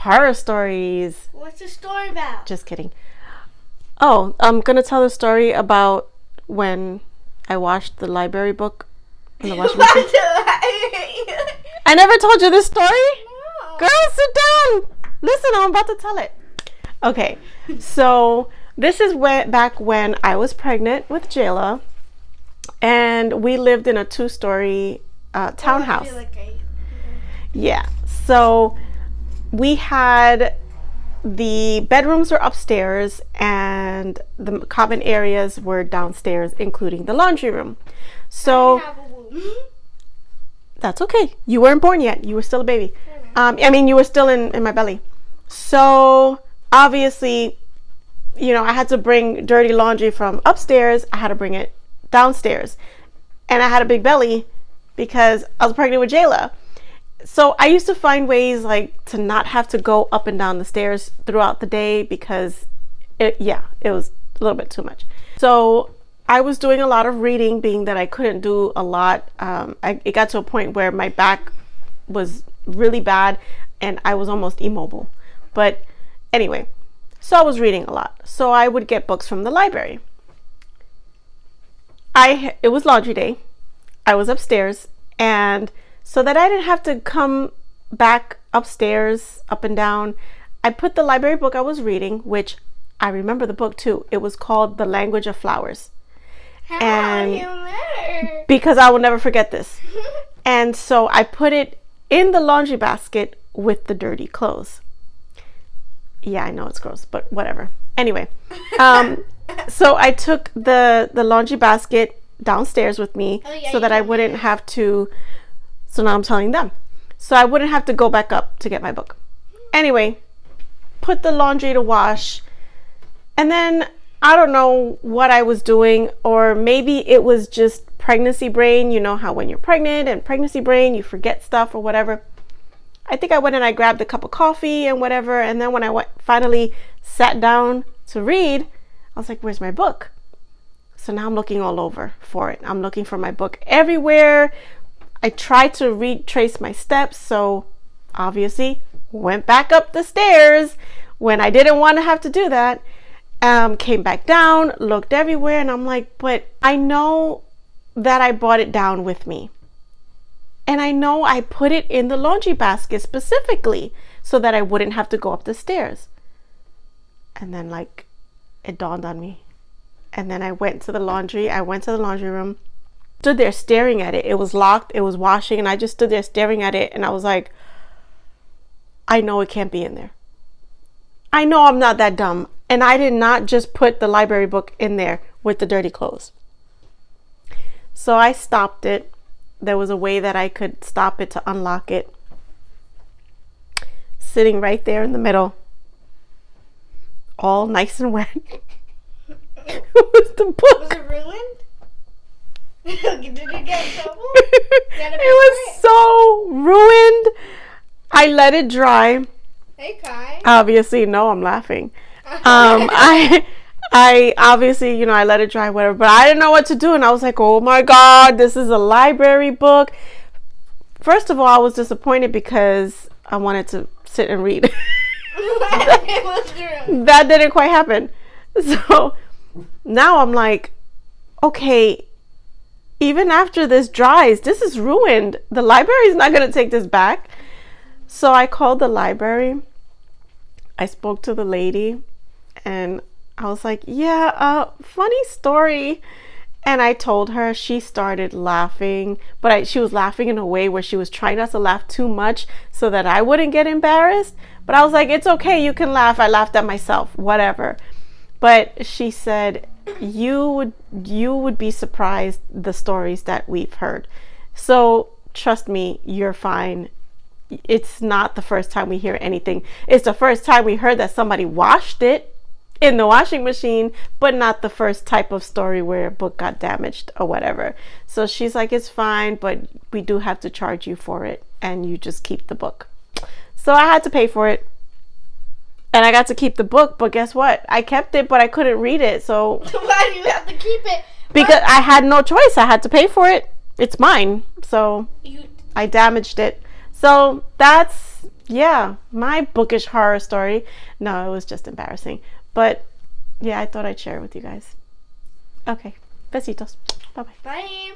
Horror stories. What's the story about? Just kidding. Oh, I'm gonna tell the story about when I washed the library book in the washing machine. I never told you this story? No. Girl, sit down. Listen, I'm about to tell it. Okay, so this is back when I was pregnant with Jayla, and we lived in a 2-story townhouse. I feel like Yeah, so we had the bedrooms were upstairs and the common areas were downstairs, including the laundry room. So have a womb. that's okay. You weren't born yet. You were still a baby. You were still in my belly. So obviously, I had to bring dirty laundry from upstairs. I had to bring it downstairs. And I had a big belly because I was pregnant with Jayla. So I used to find ways to not have to go up and down the stairs throughout the day because it was a little bit too much. So I was doing a lot of reading, being that I couldn't do a lot. It got to a point where my back was really bad and I was almost immobile. But anyway, so I was reading a lot. So I would get books from the library. It was laundry day. I was upstairs, and so that I didn't have to come back upstairs, up and down, I put the library book I was reading, which I remember the book too. It was called The Language of Flowers. And you remember? Because I will never forget this. And so I put it in the laundry basket with the dirty clothes. Yeah, I know it's gross, but whatever. Anyway, so I took the laundry basket downstairs with me so that I wouldn't have to. So now I'm telling them. So I wouldn't have to go back up to get my book. Anyway, put the laundry to wash. And then I don't know what I was doing, or maybe it was just pregnancy brain. You know how when you're pregnant and pregnancy brain, you forget stuff or whatever. I think I went and I grabbed a cup of coffee and whatever. And then when I finally sat down to read, I was like, where's my book? So now I'm looking all over for it. I'm looking for my book everywhere. I tried to retrace my steps. So obviously went back up the stairs when I didn't want to have to do that. Came back down, looked everywhere, and I'm like, but I know that I brought it down with me. And I know I put it in the laundry basket specifically so that I wouldn't have to go up the stairs. And then it dawned on me. And then I went to the laundry room, stood there staring at it. It was locked, it was washing, and I just stood there staring at it. And I was like, I know it can't be in there. I know I'm not that dumb. And I did not just put the library book in there with the dirty clothes. So I stopped it. There was a way that I could stop it to unlock it. Sitting right there in the middle, all nice and wet. Was the book. Was it ruined? Did you get in trouble? It was so ruined. I let it dry. Hey, Kai. Obviously, no, I'm laughing. I obviously, I let it dry, whatever, but I didn't know what to do. And I was like, oh my God, this is a library book. First of all, I was disappointed because I wanted to sit and read. That didn't quite happen. So now I'm like, okay, even after this dries, this is ruined. The library is not going to take this back. So I called the library. I spoke to the lady and I was like, yeah, funny story. And I told her. She started laughing, but she was laughing in a way where she was trying not to laugh too much so that I wouldn't get embarrassed. But I was like, it's okay, you can laugh. I laughed at myself, whatever. But she said, you would be surprised the stories that we've heard. So trust me, you're fine. It's not the first time we hear anything. It's the first time we heard that somebody washed it in the washing machine, but not the first type of story where a book got damaged or whatever. So she's like, it's fine, but we do have to charge you for it, and you just keep the book. So I had to pay for it, and I got to keep the book, but guess what? I kept it, but I couldn't read it. So why do you have to keep it? Because I had no choice. I had to pay for it. It's mine. So I damaged it. So that's Yeah, my bookish horror story. No, it was just embarrassing. But yeah, I thought I'd share it with you guys. Okay. Besitos. Bye-bye. Bye.